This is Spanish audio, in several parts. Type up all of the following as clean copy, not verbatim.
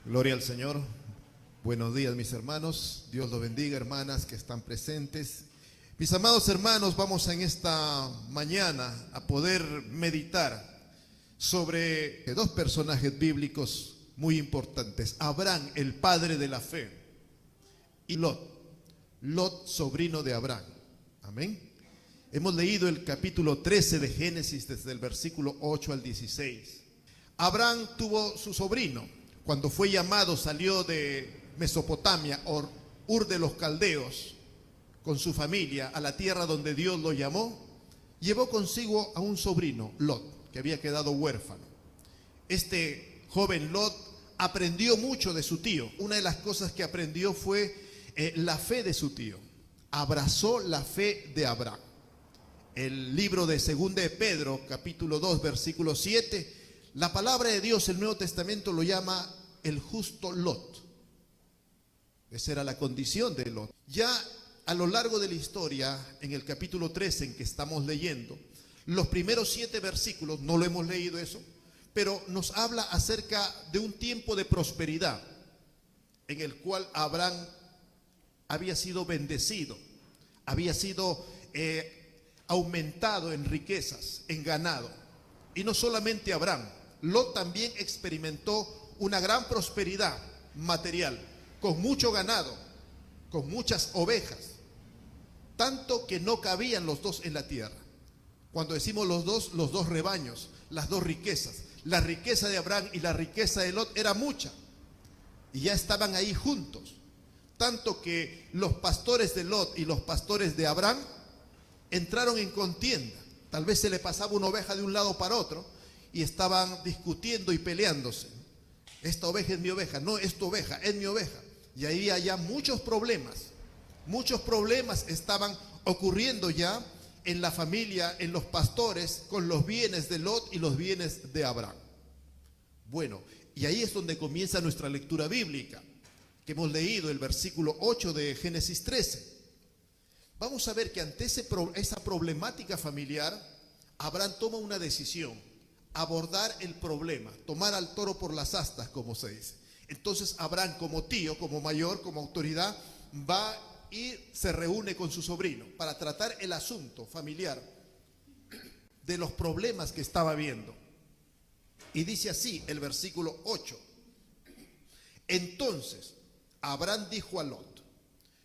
Gloria al Señor. Buenos días, mis hermanos. Dios los bendiga, hermanas que están presentes. Mis amados hermanos, vamos en esta mañana a poder meditar sobre dos personajes bíblicos muy importantes. Abraham, el padre de la fe, y Lot, sobrino de Abraham. Amén. Hemos leído el capítulo 13 de Génesis desde el versículo 8 al 16. Abraham tuvo su sobrino. Cuando fue llamado, salió de Mesopotamia, Ur de los Caldeos, con su familia a la tierra donde Dios lo llamó. Llevó consigo a un sobrino, Lot, que había quedado huérfano. Este joven Lot aprendió mucho de su tío. Una de las cosas que aprendió fue la fe de su tío. Abrazó la fe de Abraham. El libro de 2 de Pedro, capítulo 2, versículo 7, la palabra de Dios, el Nuevo Testamento lo llama el justo Lot. Esa era la condición de Lot. Ya a lo largo de la historia, en el capítulo 13 en que estamos leyendo, los primeros 7 versículos, no lo hemos leído eso, pero nos habla acerca de un tiempo de prosperidad en el cual Abraham había sido bendecido, había sido aumentado en riquezas, en ganado. Y no solamente Abraham, Lot también experimentó una gran prosperidad material, con mucho ganado, con muchas ovejas, tanto que no cabían los dos en la tierra. Cuando decimos los dos rebaños, las dos riquezas, la riqueza de Abraham y la riqueza de Lot era mucha, y ya estaban ahí juntos, tanto que los pastores de Lot y los pastores de Abraham entraron en contienda. Tal vez se le pasaba una oveja de un lado para otro y estaban discutiendo y peleándose. Esta oveja es mi oveja, no, es tu oveja, es mi oveja. Y ahí había muchos problemas estaban ocurriendo ya en la familia, en los pastores, con los bienes de Lot y los bienes de Abraham. Bueno, y ahí es donde comienza nuestra lectura bíblica, que hemos leído el versículo 8 de Génesis 13. Vamos a ver que ante esa problemática familiar, Abraham toma una decisión: abordar el problema, tomar al toro por las astas, como se dice. Entonces Abraham, como tío, como mayor, como autoridad, va y se reúne con su sobrino para tratar el asunto familiar de los problemas que estaba viendo. Y dice así el versículo 8: entonces Abraham dijo a Lot: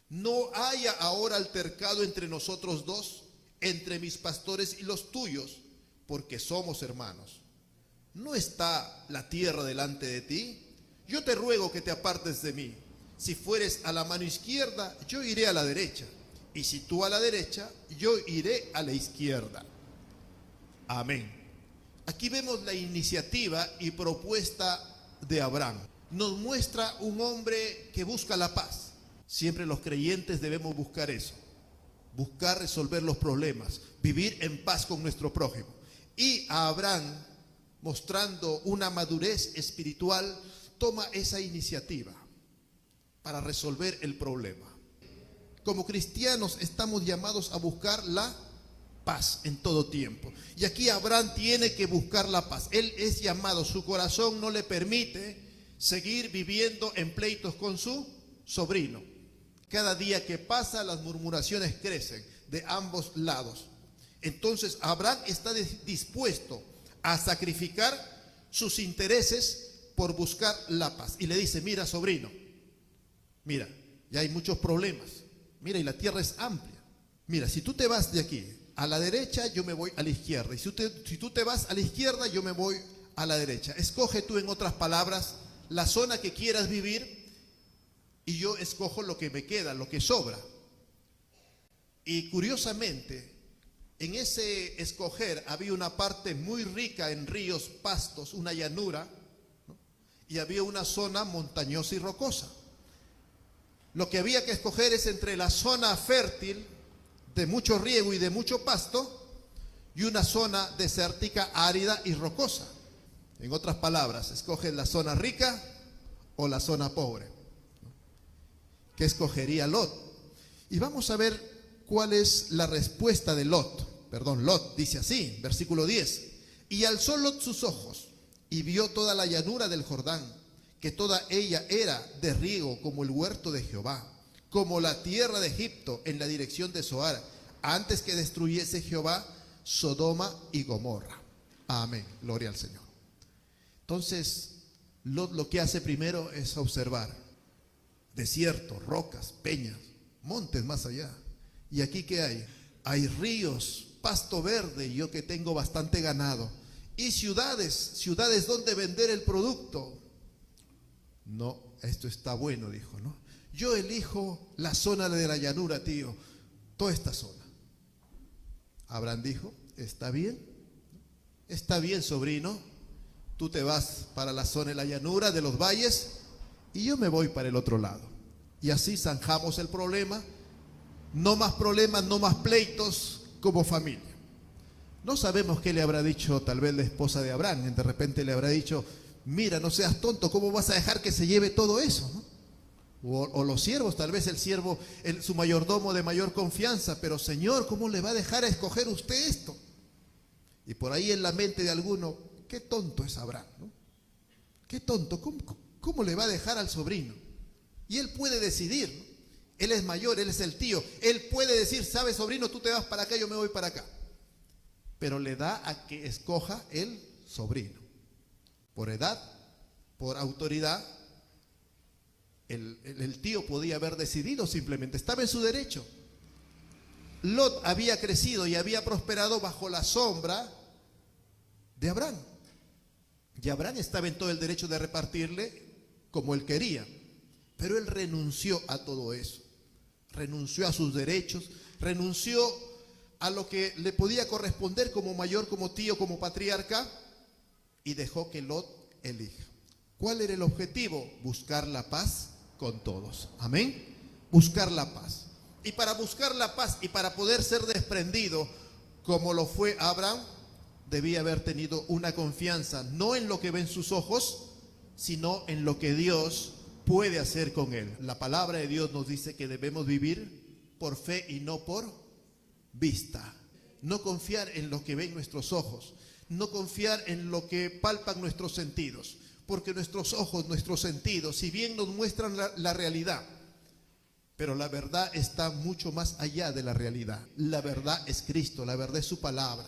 no haya ahora altercado entre nosotros dos, entre mis pastores y los tuyos, porque somos hermanos. ¿No está la tierra delante de ti? Yo te ruego que te apartes de mí. Si fueres a la mano izquierda, yo iré a la derecha. Y si tú a la derecha, yo iré a la izquierda. Amén. Aquí vemos la iniciativa y propuesta de Abraham. Nos muestra un hombre que busca la paz. Siempre los creyentes debemos buscar eso. Buscar resolver los problemas. Vivir en paz con nuestro prójimo. Y a Abraham, mostrando una madurez espiritual, toma esa iniciativa para resolver el problema. Como cristianos estamos llamados a buscar la paz en todo tiempo. Y aquí Abraham tiene que buscar la paz. Él es llamado, su corazón no le permite seguir viviendo en pleitos con su sobrino. Cada día que pasa las murmuraciones crecen de ambos lados. Entonces Abraham está dispuesto a sacrificar sus intereses por buscar la paz. Y le dice: mira, sobrino, mira, ya hay muchos problemas. Mira, y la tierra es amplia. Mira, si tú te vas de aquí a la derecha, yo me voy a la izquierda. Y si tú te vas a la izquierda, yo me voy a la derecha. Escoge tú, en otras palabras, la zona que quieras vivir, y yo escojo lo que me queda, lo que sobra. Y curiosamente, en ese escoger había una parte muy rica en ríos, pastos, una llanura, ¿no? Y había una zona montañosa y rocosa. Lo que había que escoger es entre la zona fértil, de mucho riego y de mucho pasto, y una zona desértica, árida y rocosa. En otras palabras, escoge la zona rica o la zona pobre. ¿Qué escogería Lot? Y vamos a ver cuál es la respuesta de Lot. Lot dice así, versículo 10: y alzó Lot sus ojos y vio toda la llanura del Jordán, que toda ella era de riego como el huerto de Jehová, como la tierra de Egipto en la dirección de Zoar, antes que destruyese Jehová Sodoma y Gomorra. Amén, gloria al Señor. Entonces, Lot lo que hace primero es observar desiertos, rocas, peñas, montes más allá. ¿Y aquí qué hay? Hay ríos, pasto verde, yo que tengo bastante ganado, y ciudades donde vender el producto. No, esto está bueno, dijo, ¿no? Yo elijo la zona de la llanura, tío, toda esta zona. Abraham dijo, está bien, sobrino, tú te vas para la zona de la llanura, de los valles, y yo me voy para el otro lado. Y así zanjamos el problema, no más problemas, no más pleitos como familia. No sabemos qué le habrá dicho tal vez la esposa de Abraham. De repente le habrá dicho, mira, no seas tonto, ¿cómo vas a dejar que se lleve todo eso, ¿no? O los siervos, tal vez el siervo, su mayordomo de mayor confianza, pero Señor, ¿cómo le va a dejar a escoger usted esto? Y por ahí en la mente de alguno, qué tonto es Abraham, ¿no? Qué tonto, ¿cómo le va a dejar al sobrino? Y él puede decidir, ¿no? Él es mayor, él es el tío, él puede decir, sabes, sobrino, tú te vas para acá, yo me voy para acá. Pero le da a que escoja el sobrino. Por edad, por autoridad, el tío podía haber decidido simplemente, estaba en su derecho. Lot había crecido y había prosperado bajo la sombra de Abraham. Y Abraham estaba en todo el derecho de repartirle como él quería. Pero él renunció a todo eso. Renunció a sus derechos, renunció a lo que le podía corresponder como mayor, como tío, como patriarca, y dejó que Lot elija. ¿Cuál era el objetivo? Buscar la paz con todos. Amén. Buscar la paz. Y para buscar la paz y para poder ser desprendido, como lo fue Abraham, debía haber tenido una confianza, no en lo que ven sus ojos, sino en lo que Dios puede hacer con él. La palabra de Dios nos dice que debemos vivir por fe y no por vista. No confiar en lo que ven nuestros ojos, no confiar en lo que palpan nuestros sentidos, porque nuestros ojos, nuestros sentidos, si bien nos muestran la realidad, pero la verdad está mucho más allá de la realidad. La verdad es Cristo, la verdad es su palabra.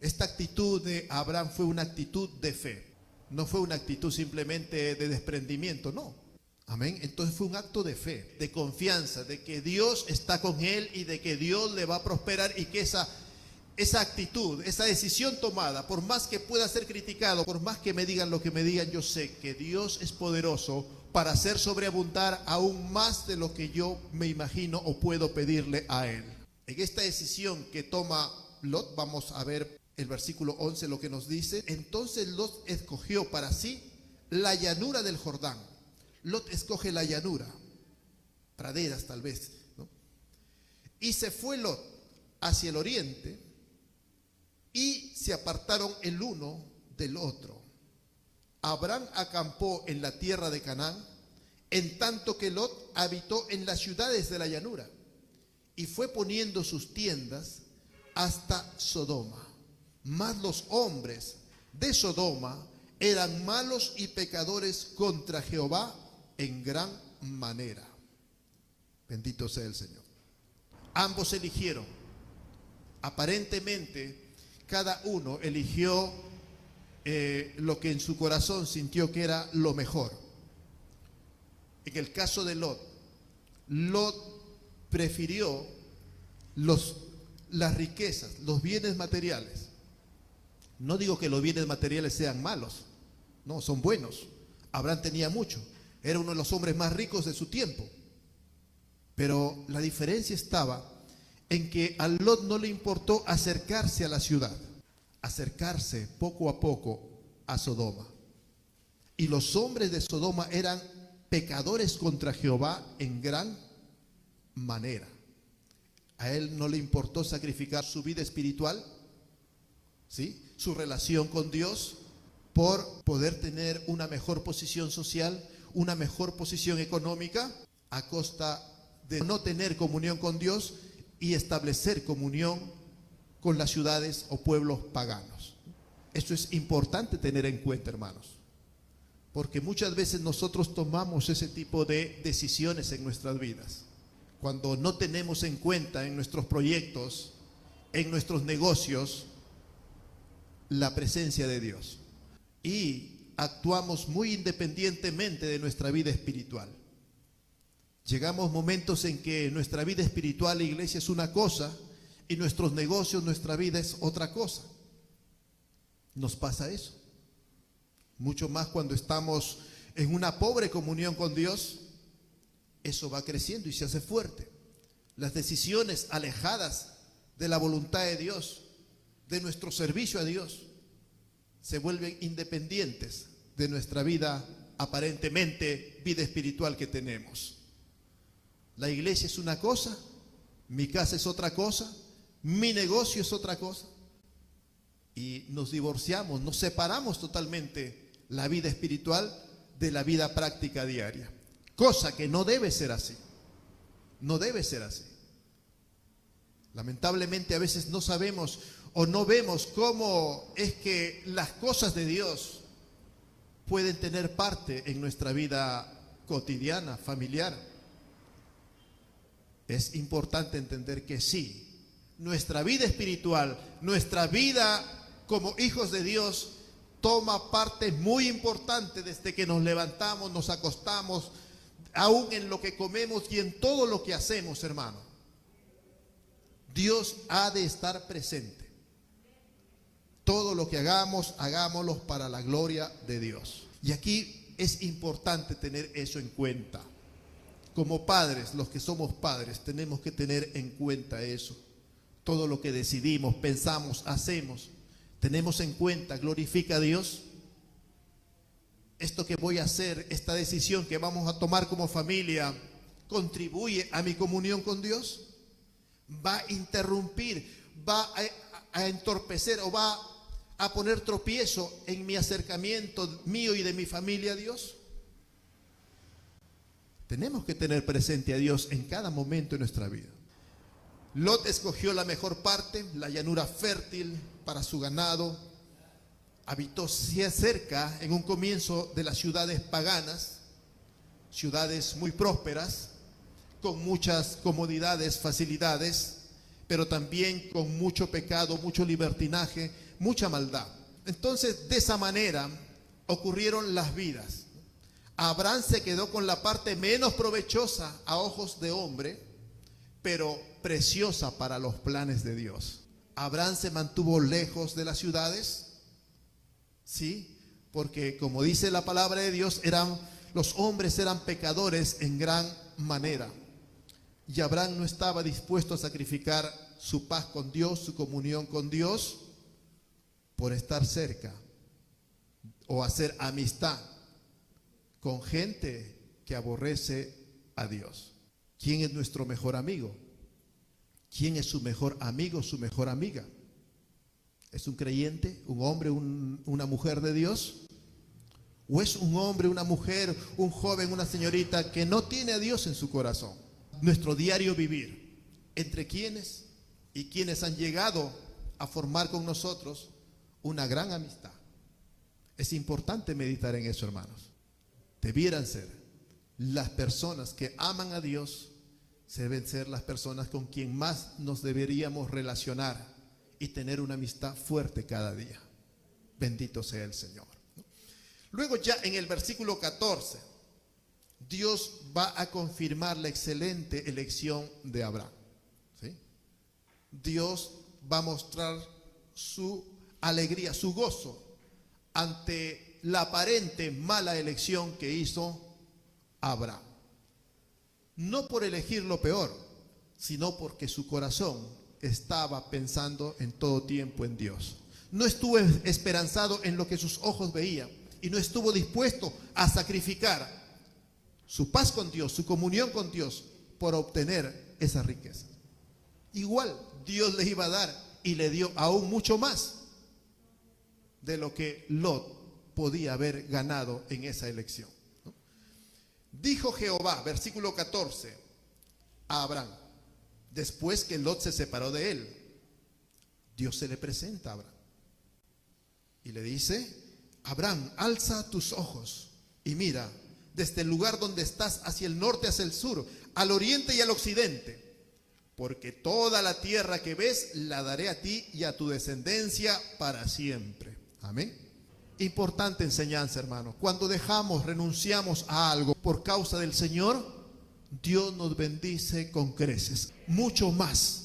Esta actitud de Abraham fue una actitud de fe. No fue una actitud simplemente de desprendimiento, no. Amén. Entonces fue un acto de fe, de confianza, de que Dios está con él y de que Dios le va a prosperar, y que esa actitud, esa decisión tomada, por más que pueda ser criticado, por más que me digan lo que me digan, yo sé que Dios es poderoso para hacer sobreabundar aún más de lo que yo me imagino o puedo pedirle a él. En esta decisión que toma Lot, vamos a ver el versículo 11 lo que nos dice. Entonces Lot escogió para sí la llanura del Jordán. Lot escoge la llanura, praderas tal vez, ¿no? Y se fue Lot hacia el oriente, y se apartaron el uno del otro. Abraham acampó en la tierra de Canaán, en tanto que Lot habitó en las ciudades de la llanura, y fue poniendo sus tiendas hasta Sodoma. Mas los hombres de Sodoma eran malos y pecadores contra Jehová en gran manera. Bendito sea el Señor. Ambos eligieron. Aparentemente, cada uno eligió lo que en su corazón sintió que era lo mejor. En el caso de Lot, Lot prefirió las riquezas, los bienes materiales. No digo que los bienes materiales sean malos, no, son buenos. Abraham tenía mucho, era uno de los hombres más ricos de su tiempo. Pero la diferencia estaba en que a Lot no le importó acercarse a la ciudad, acercarse poco a poco a Sodoma. Y los hombres de Sodoma eran pecadores contra Jehová en gran manera. A él no le importó sacrificar su vida espiritual, ¿sí?, su relación con Dios, por poder tener una mejor posición social, una mejor posición económica, a costa de no tener comunión con Dios y establecer comunión con las ciudades o pueblos paganos. Esto es importante tener en cuenta, hermanos. Porque muchas veces nosotros tomamos ese tipo de decisiones en nuestras vidas, cuando no tenemos en cuenta en nuestros proyectos, en nuestros negocios, la presencia de Dios. Y actuamos muy independientemente de nuestra vida espiritual. Llegamos momentos en que nuestra vida espiritual, la iglesia, es una cosa y nuestros negocios, nuestra vida es otra cosa. Nos pasa eso. Mucho más cuando estamos en una pobre comunión con Dios, eso va creciendo y se hace fuerte. Las decisiones alejadas de la voluntad de Dios, de nuestro servicio a Dios, se vuelven independientes de nuestra vida, aparentemente vida espiritual que tenemos. La iglesia es una cosa, mi casa es otra cosa, mi negocio es otra cosa. Y nos divorciamos, nos separamos totalmente la vida espiritual de la vida práctica diaria. Cosa que no debe ser así. No debe ser así. Lamentablemente a veces no sabemos o no vemos cómo es que las cosas de Dios pueden tener parte en nuestra vida cotidiana, familiar. Es importante entender que sí, nuestra vida espiritual, nuestra vida como hijos de Dios, toma parte muy importante desde que nos levantamos, nos acostamos, aún en lo que comemos y en todo lo que hacemos, hermano. Dios ha de estar presente. Todo lo que hagamos, hagámoslo para la gloria de Dios. Y aquí es importante tener eso en cuenta. Como padres, los que somos padres, tenemos que tener en cuenta eso. Todo lo que decidimos, pensamos, hacemos, tenemos en cuenta, glorifica a Dios. Esto que voy a hacer, esta decisión que vamos a tomar como familia, ¿contribuye a mi comunión con Dios? ¿Va a interrumpir, va a entorpecer o va a poner tropiezo en mi acercamiento mío y de mi familia a Dios? Tenemos que tener presente a Dios en cada momento de nuestra vida. Lot escogió la mejor parte, la llanura fértil para su ganado. Habitó cerca, en un comienzo, de las ciudades paganas, ciudades muy prósperas, con muchas comodidades, facilidades, pero también con mucho pecado, mucho libertinaje, mucha maldad. Entonces, de esa manera ocurrieron las vidas. Abraham se quedó con la parte menos provechosa a ojos de hombre, pero preciosa para los planes de Dios. Abraham se mantuvo lejos de las ciudades, ¿sí? Porque como dice la palabra de Dios, los hombres eran pecadores en gran manera. Y Abraham no estaba dispuesto a sacrificar su paz con Dios, su comunión con Dios, por estar cerca o hacer amistad con gente que aborrece a Dios. ¿Quién es nuestro mejor amigo? ¿Quién es su mejor amigo, su mejor amiga? ¿Es un creyente, un hombre, una mujer de Dios? ¿O es un hombre, una mujer, un joven, una señorita que no tiene a Dios en su corazón? Nuestro diario vivir, entre quienes y quienes han llegado a formar con nosotros una gran amistad. Es importante meditar en eso, hermanos. Debieran ser las personas que aman a Dios, deben ser las personas con quien más nos deberíamos relacionar y tener una amistad fuerte cada día. Bendito sea el Señor. Luego ya en el versículo 14, Dios va a confirmar la excelente elección de Abraham. ¿Sí? Dios va a mostrar su alegría, su gozo ante la aparente mala elección que hizo Abraham. No por elegir lo peor, sino porque su corazón estaba pensando en todo tiempo en Dios. No estuvo esperanzado en lo que sus ojos veían y no estuvo dispuesto a sacrificar su paz con Dios, su comunión con Dios, por obtener esa riqueza. Igual Dios le iba a dar y le dio aún mucho más de lo que Lot podía haber ganado en esa elección. Dijo Jehová, versículo 14, a Abraham, después que Lot se separó de él, Dios se le presenta a Abraham y le dice: Abraham, alza tus ojos y mira desde el lugar donde estás hacia el norte, hacia el sur, al oriente y al occidente, porque toda la tierra que ves la daré a ti y a tu descendencia para siempre. Amén. Importante enseñanza, hermano. Cuando renunciamos a algo por causa del Señor, Dios nos bendice con creces, mucho más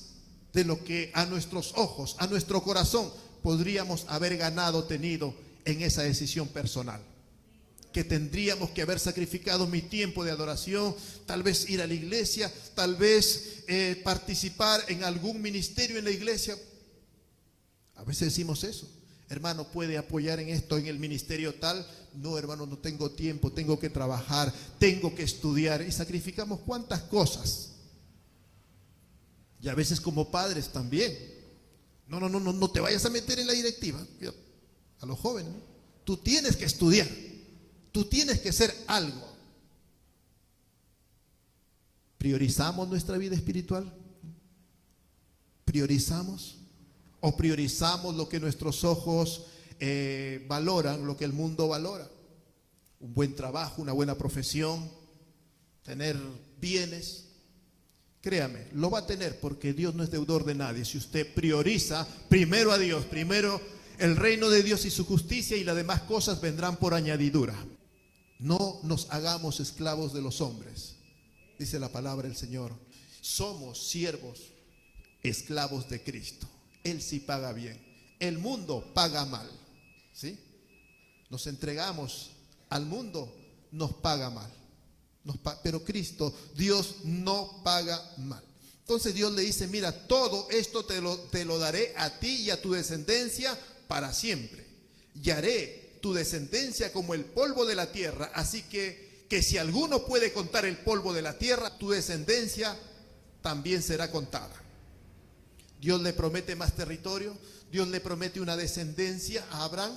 de lo que a nuestros ojos, a nuestro corazón, podríamos haber ganado, tenido en esa decisión personal. Que tendríamos que haber sacrificado mi tiempo de adoración, tal vez ir a la iglesia, tal vez participar en algún ministerio en la iglesia. A veces decimos eso. Hermano, ¿puede apoyar en esto, en el ministerio tal? No, hermano, no tengo tiempo, tengo que trabajar, tengo que estudiar. Y sacrificamos cuántas cosas. Y a veces como padres también. No te vayas a meter en la directiva. A los jóvenes, ¿no? Tú tienes que estudiar. Tú tienes que ser algo. ¿Priorizamos nuestra vida espiritual? ¿Priorizamos? ¿O priorizamos lo que nuestros ojos valoran, lo que el mundo valora? Un buen trabajo, una buena profesión, tener bienes. Créame, lo va a tener porque Dios no es deudor de nadie. Si usted prioriza primero a Dios, primero el reino de Dios y su justicia, y las demás cosas vendrán por añadidura. No nos hagamos esclavos de los hombres, dice la palabra del Señor. Somos siervos, esclavos de Cristo. Él sí paga bien, el mundo paga mal, ¿sí? Nos entregamos al mundo, nos paga mal. Pero Cristo, Dios, no paga mal. Entonces Dios le dice, mira, todo esto te lo daré a ti y a tu descendencia para siempre. Y haré tu descendencia como el polvo de la tierra. Así que si alguno puede contar el polvo de la tierra, tu descendencia también será contada. Dios le promete más territorio. Dios le promete una descendencia a Abraham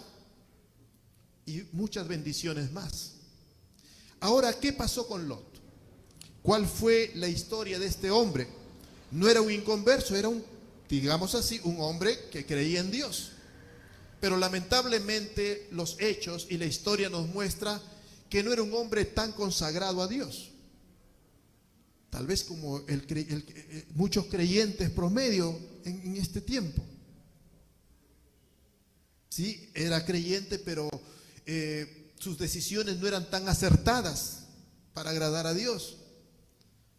y muchas bendiciones más. Ahora, ¿qué pasó con Lot? ¿Cuál fue la historia de este hombre? No era un inconverso, era digamos así, un hombre que creía en Dios. Pero lamentablemente los hechos y la historia nos muestra que no era un hombre tan consagrado a Dios. Tal vez como muchos creyentes promedio en este tiempo. Sí, era creyente, pero sus decisiones no eran tan acertadas para agradar a Dios.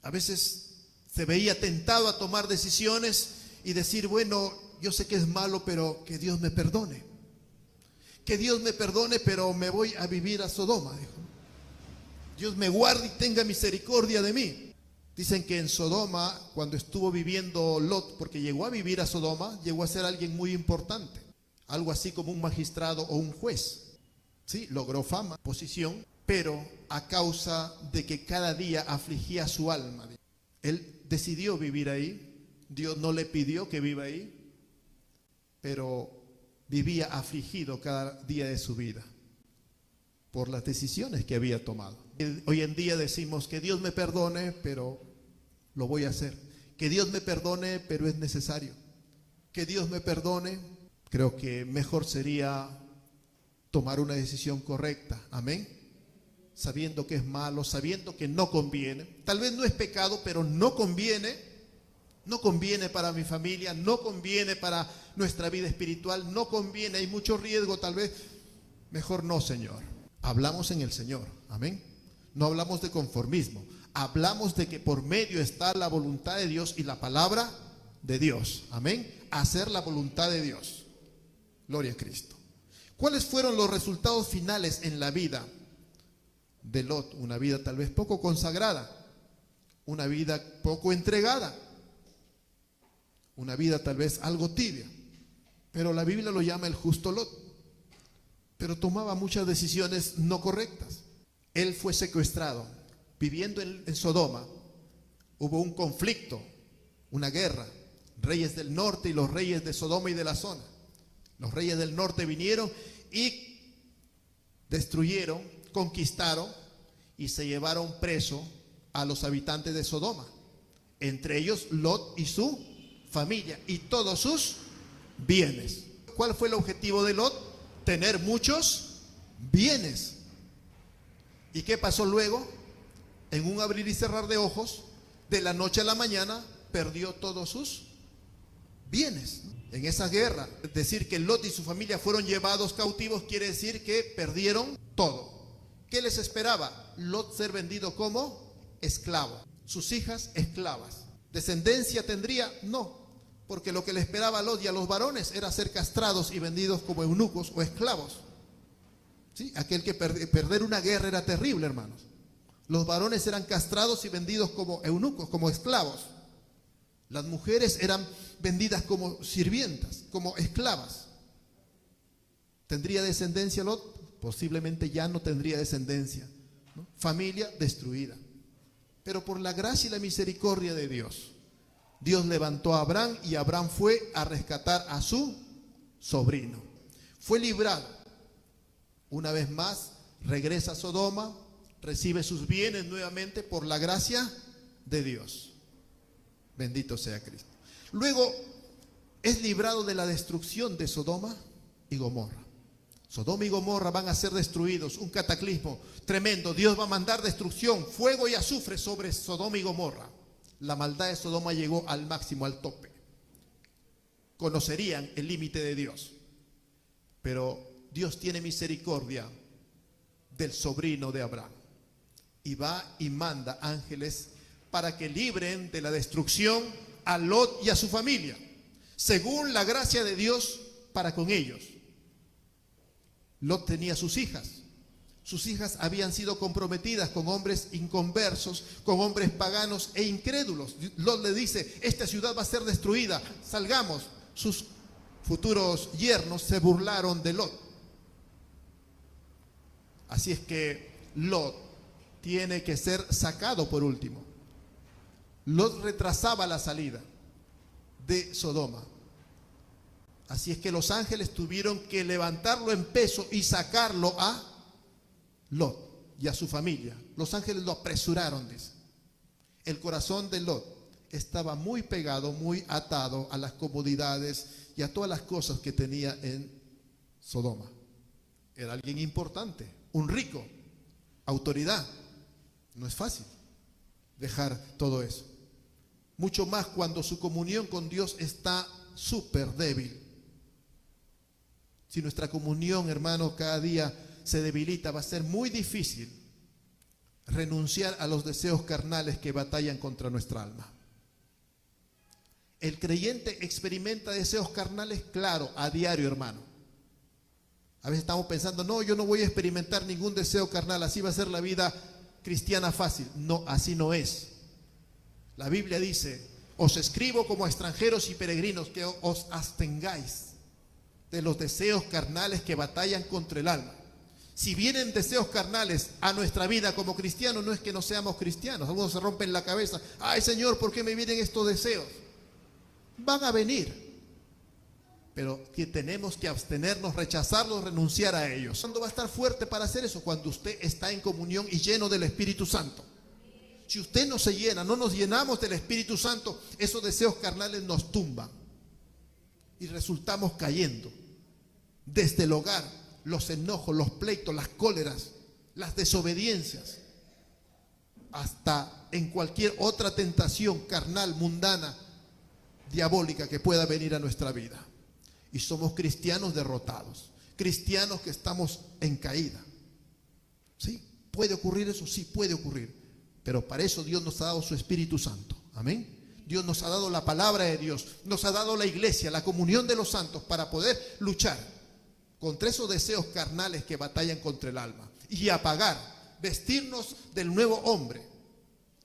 A veces se veía tentado a tomar decisiones y decir, bueno, yo sé que es malo, pero que Dios me perdone. Que Dios me perdone, pero me voy a vivir a Sodoma, dijo. Dios me guarde y tenga misericordia de mí. Dicen que en Sodoma, cuando estuvo viviendo Lot, porque llegó a vivir a Sodoma, llegó a ser alguien muy importante, algo así como un magistrado o un juez. Sí, logró fama, posición, pero a causa de que cada día afligía su alma. Él decidió vivir ahí. Dios no le pidió que viva ahí, pero vivía afligido cada día de su vida por las decisiones que había tomado. Hoy en día decimos que Dios me perdone, pero lo voy a hacer. Que Dios me perdone, pero es necesario. Que Dios me perdone, creo que mejor sería tomar una decisión correcta, amén, sabiendo que es malo, sabiendo que no conviene. Tal vez no es pecado, pero no conviene para mi familia, no conviene para nuestra vida espiritual, no conviene, hay mucho riesgo, tal vez, mejor no, Señor. Hablamos en el Señor, amén. No hablamos de conformismo, hablamos de que por medio está la voluntad de Dios y la palabra de Dios, amén. Hacer la voluntad de Dios. Gloria a Cristo. ¿Cuáles fueron los resultados finales en la vida de Lot? Una vida tal vez poco consagrada, una vida poco entregada, una vida tal vez algo tibia, pero la Biblia lo llama el justo Lot, pero tomaba muchas decisiones no correctas. Él fue secuestrado, viviendo en Sodoma, hubo un conflicto, una guerra, reyes del norte y los reyes de Sodoma y de la zona. Los reyes del norte vinieron y destruyeron, conquistaron y se llevaron preso a los habitantes de Sodoma, entre ellos Lot y su familia y todos sus bienes. ¿Cuál fue el objetivo de Lot? Tener muchos bienes. ¿Y qué pasó luego? En un abrir y cerrar de ojos, de la noche a la mañana, perdió todos sus bienes. En esa guerra, decir que Lot y su familia fueron llevados cautivos quiere decir que perdieron todo. ¿Qué les esperaba? Lot ser vendido como esclavo, sus hijas esclavas. ¿Descendencia tendría? No, porque lo que le esperaba a Lot y a los varones era ser castrados y vendidos como eunucos o esclavos. ¿Sí? Aquel que perder una guerra era terrible, hermanos. Los varones eran castrados y vendidos como eunucos, como esclavos. Las mujeres eran vendidas como sirvientas, como esclavas. ¿Tendría descendencia Lot? Posiblemente ya no tendría descendencia, ¿no? Familia destruida. Pero por la gracia y la misericordia de Dios, Dios levantó a Abraham y Abraham fue a rescatar a su sobrino. Fue librado. Una vez más, regresa a Sodoma, recibe sus bienes nuevamente por la gracia de Dios. Bendito sea Cristo. Luego es librado de la destrucción de Sodoma y Gomorra. Sodoma y Gomorra van a ser destruidos, un cataclismo tremendo. Dios va a mandar destrucción, fuego y azufre sobre Sodoma y Gomorra. La maldad de Sodoma llegó al máximo, al tope. Conocerían el límite de Dios. Pero Dios tiene misericordia del sobrino de Abraham. Y va y manda ángeles para que libren de la destrucción a Lot y a su familia, según la gracia de Dios para con ellos. Lot tenía sus hijas. Sus hijas habían sido comprometidas con hombres inconversos, con hombres paganos e incrédulos. Lot le dice, esta ciudad va a ser destruida, salgamos. Sus futuros yernos se burlaron de Lot. Así es que Lot tiene que ser sacado por último. Lot retrasaba la salida de Sodoma. Así es que los ángeles tuvieron que levantarlo en peso y sacarlo a Lot y a su familia. Los ángeles lo apresuraron, dice. El corazón de Lot estaba muy pegado, muy atado a las comodidades y a todas las cosas que tenía en Sodoma. Era alguien importante, un rico, autoridad. No es fácil dejar todo eso. Mucho más cuando su comunión con Dios está súper débil. Si nuestra comunión, hermano, cada día se debilita, va a ser muy difícil renunciar a los deseos carnales que batallan contra nuestra alma. El creyente experimenta deseos carnales, claro, a diario, hermano. A veces estamos pensando, no, yo no voy a experimentar ningún deseo carnal, así va a ser la vida cristiana fácil. No, así no es. La Biblia dice, os escribo como extranjeros y peregrinos que os abstengáis de los deseos carnales que batallan contra el alma. Si vienen deseos carnales a nuestra vida como cristianos, no es que no seamos cristianos. Algunos se rompen la cabeza, ay Señor, ¿por qué me vienen estos deseos? Van a venir, pero que tenemos que abstenernos, rechazarlos, renunciar a ellos. ¿Cuándo va a estar fuerte para hacer eso? Cuando usted está en comunión y lleno del Espíritu Santo. Si usted no se llena, no nos llenamos del Espíritu Santo, esos deseos carnales nos tumban y resultamos cayendo desde el hogar, los enojos, los pleitos, las cóleras, las desobediencias, hasta en cualquier otra tentación carnal, mundana, diabólica que pueda venir a nuestra vida. Y somos cristianos derrotados, cristianos que estamos en caída. ¿Sí? ¿Puede ocurrir eso? Sí, puede ocurrir. Pero para eso Dios nos ha dado su Espíritu Santo. Amén. Dios nos ha dado la palabra de Dios, nos ha dado la iglesia, la comunión de los santos para poder luchar contra esos deseos carnales que batallan contra el alma y apagar, vestirnos del nuevo hombre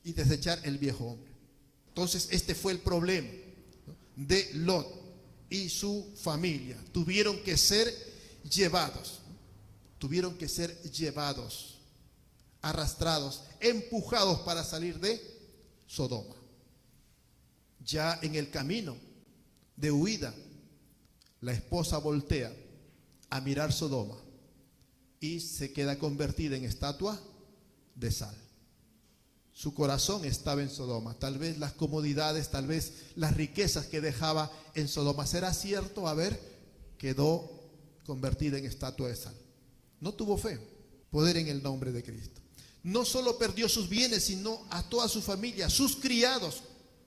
y desechar el viejo hombre. Entonces este fue el problema, ¿no?, de Lot y su familia. Tuvieron que ser llevados, arrastrados, empujados para salir de Sodoma. Ya en el camino de huida, la esposa voltea a mirar Sodoma y se queda convertida en estatua de sal. Su corazón estaba en Sodoma. Tal vez las comodidades, tal vez las riquezas que dejaba en Sodoma. ¿Será cierto? A ver, quedó convertida en estatua de sal. No tuvo fe. Poder en el nombre de Cristo. No solo perdió sus bienes, sino a toda su familia, sus criados.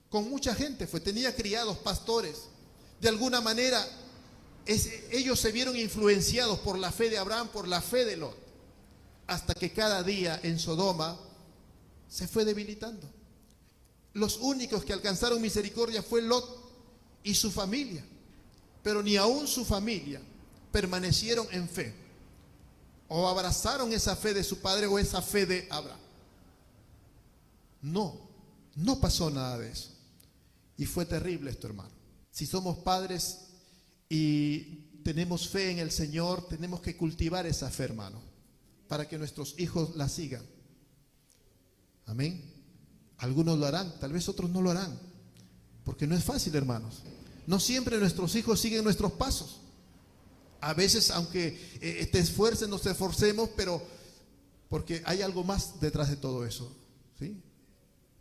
Con mucha gente tenía criados, pastores. De alguna manera, ellos se vieron influenciados por la fe de Abraham, por la fe de Lot, hasta que cada día en Sodoma se fue debilitando. Los únicos que alcanzaron misericordia fue Lot y su familia, pero ni aún su familia permanecieron en fe, o abrazaron esa fe de su padre o esa fe de Abraham. No pasó nada de eso. Y fue terrible esto, hermano. Si somos padres y tenemos fe en el Señor, tenemos que cultivar esa fe, hermano, para que nuestros hijos la sigan. Amén. Algunos lo harán, tal vez otros no lo harán, porque no es fácil, hermanos. No siempre nuestros hijos siguen nuestros pasos. A veces, aunque te esfuerces, nos esforcemos, pero porque hay algo más detrás de todo eso, ¿sí?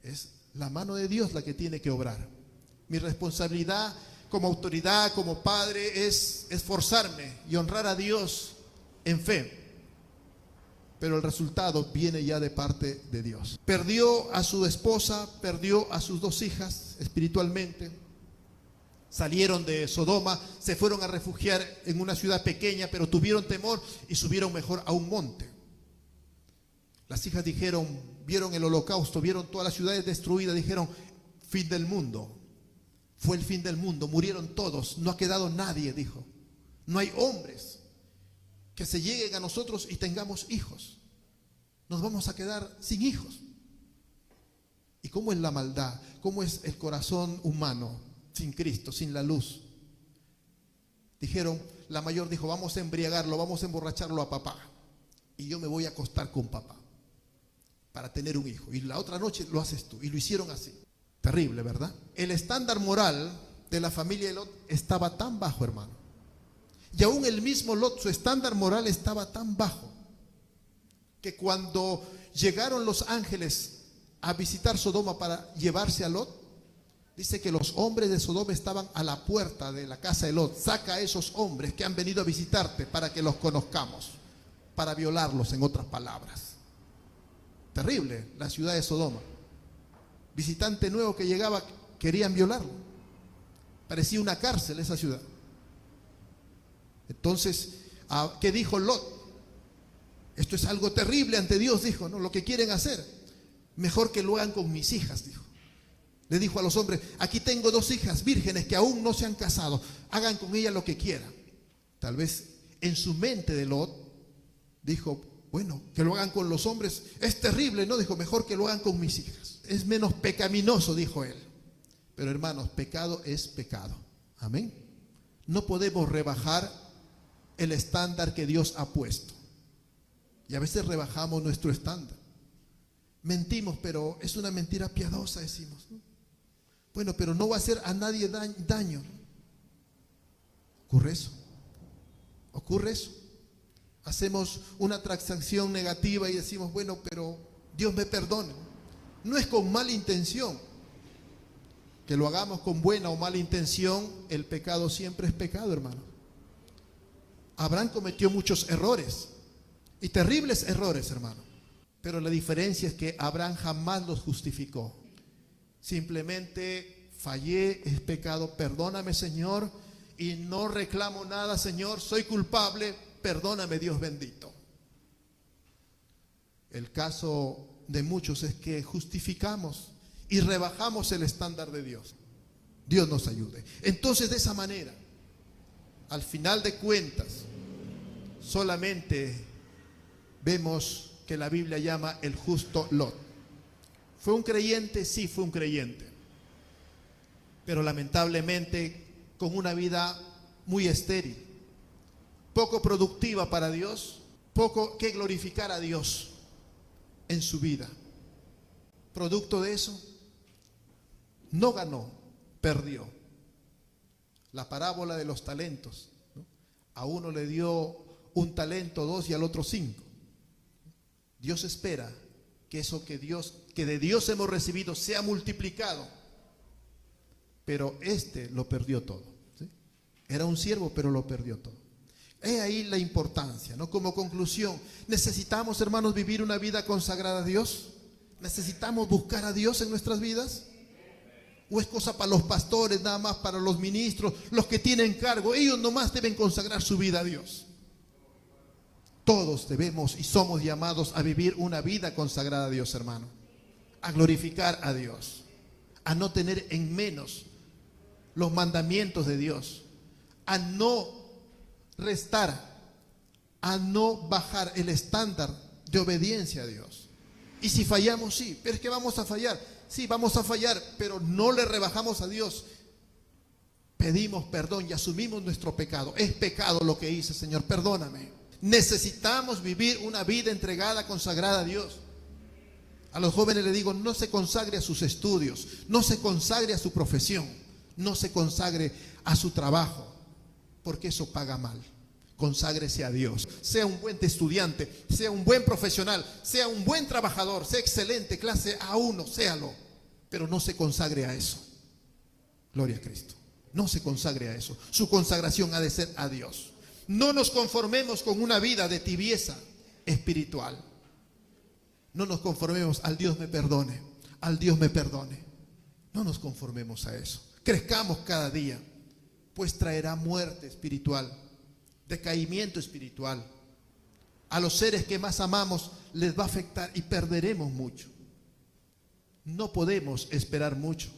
Es la mano de Dios la que tiene que obrar. Mi responsabilidad como autoridad, como padre, es esforzarme y honrar a Dios en fe. Pero el resultado viene ya de parte de Dios. Perdió a su esposa, perdió a sus 2 hijas espiritualmente. Salieron de Sodoma, se fueron a refugiar en una ciudad pequeña, pero tuvieron temor y subieron mejor a un monte. Las hijas dijeron, vieron el holocausto, vieron todas las ciudades destruidas, dijeron, fin del mundo. Fue el fin del mundo, murieron todos, no ha quedado nadie, dijo. No hay hombres que se lleguen a nosotros y tengamos hijos. Nos vamos a quedar sin hijos. ¿Y cómo es la maldad? ¿Cómo es el corazón humano sin Cristo, sin la luz? Dijeron, la mayor dijo, vamos a embriagarlo, vamos a emborracharlo a papá. Y yo me voy a acostar con papá para tener un hijo. Y la otra noche lo haces tú. Y lo hicieron así. Terrible, ¿verdad? El estándar moral de la familia de Lot estaba tan bajo, hermano. Y aún el mismo Lot, su estándar moral estaba tan bajo, que cuando llegaron los ángeles a visitar Sodoma para llevarse a Lot, dice que los hombres de Sodoma estaban a la puerta de la casa de Lot. Saca a esos hombres que han venido a visitarte para que los conozcamos, para violarlos, en otras palabras. Terrible la ciudad de Sodoma. Visitante nuevo que llegaba, querían violarlo. Parecía una cárcel esa ciudad. Entonces, ¿qué dijo Lot? Esto es algo terrible ante Dios, dijo, ¿no? Lo que quieren hacer, mejor que lo hagan con mis hijas, dijo. Le dijo a los hombres, aquí tengo 2 hijas vírgenes que aún no se han casado, hagan con ellas lo que quieran. Tal vez en su mente de Lot dijo, bueno, que lo hagan con los hombres es terrible, ¿no? Dijo, mejor que lo hagan con mis hijas. Es menos pecaminoso, dijo él. Pero hermanos, pecado es pecado. Amén. No podemos rebajar el estándar que Dios ha puesto. Y a veces rebajamos nuestro estándar. Mentimos, pero es una mentira piadosa, decimos, ¿no? Bueno, pero no va a hacer a nadie daño, ¿no? Ocurre eso. Ocurre eso. Hacemos una transacción negativa y decimos, bueno, pero Dios me perdone. No es con mala intención. Que lo hagamos con buena o mala intención, el pecado siempre es pecado, hermano. Abraham cometió muchos errores, y terribles errores, hermano. Pero la diferencia es que Abraham jamás los justificó. Simplemente, fallé, es pecado, perdóname, Señor, y no reclamo nada, Señor, soy culpable, perdóname, Dios bendito. El caso de muchos es que justificamos y rebajamos el estándar de Dios. Dios nos ayude. Entonces, de esa manera, al final de cuentas, solamente vemos que la Biblia llama el justo Lot. ¿Fue un creyente? Sí, fue un creyente. Pero lamentablemente con una vida muy estéril, poco productiva para Dios, poco que glorificar a Dios en su vida. Producto de eso, no ganó, perdió. La parábola de los talentos, ¿no? A uno le dio 1 talento, 2 y al otro 5. Dios espera que eso que de Dios hemos recibido sea multiplicado. Pero lo perdió todo, ¿sí? Era un siervo, pero lo perdió todo. He ahí la importancia, ¿no? Como conclusión, ¿necesitamos, hermanos, vivir una vida consagrada a Dios? ¿Necesitamos buscar a Dios en nuestras vidas? ¿O es cosa para los pastores, nada más para los ministros, los que tienen cargo? Ellos nomás deben consagrar su vida a Dios. Todos debemos y somos llamados a vivir una vida consagrada a Dios, hermano. A glorificar a Dios. A no tener en menos los mandamientos de Dios. A no restar, a no bajar el estándar de obediencia a Dios. Y si fallamos, sí, pero es que vamos a fallar. Sí, vamos a fallar, pero no le rebajamos a Dios. Pedimos perdón y asumimos nuestro pecado. Es pecado lo que hice, Señor, perdóname. Necesitamos vivir una vida entregada, consagrada a Dios. A los jóvenes les digo, no se consagre a sus estudios, no se consagre a su profesión, no se consagre a su trabajo, porque eso paga mal. Conságrese a Dios. Sea un buen estudiante, sea un buen profesional, sea un buen trabajador, sea excelente, clase A1, séalo. Pero no se consagre a eso. Gloria a Cristo. No se consagre a eso. Su consagración ha de ser a Dios. No nos conformemos con una vida de tibieza espiritual. No nos conformemos al Dios me perdone, al Dios me perdone. No nos conformemos a eso. Crezcamos cada día, pues traerá muerte espiritual, decaimiento espiritual. A los seres que más amamos les va a afectar y perderemos mucho. No podemos esperar mucho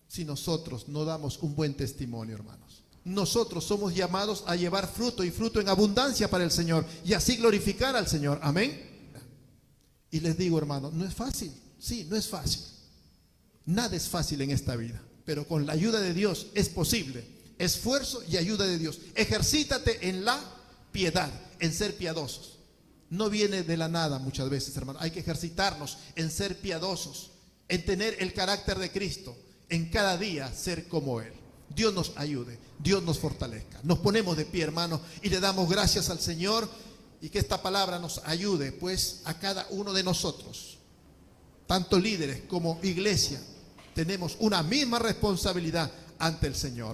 si nosotros no damos un buen testimonio, hermanos. Nosotros somos llamados a llevar fruto y fruto en abundancia para el Señor y así glorificar al Señor. Amén. Y les digo, hermanos, no es fácil. Sí, no es fácil. Nada es fácil en esta vida, pero con la ayuda de Dios es posible. Esfuerzo y ayuda de Dios. Ejercítate en la piedad, en ser piadosos. No viene de la nada muchas veces, hermano. Hay que ejercitarnos en ser piadosos, en tener el carácter de Cristo, en cada día ser como Él. Dios nos ayude, Dios nos fortalezca. Nos ponemos de pie, hermano, y le damos gracias al Señor y que esta palabra nos ayude, pues, a cada uno de nosotros, tanto líderes como iglesia, tenemos una misma responsabilidad ante el Señor.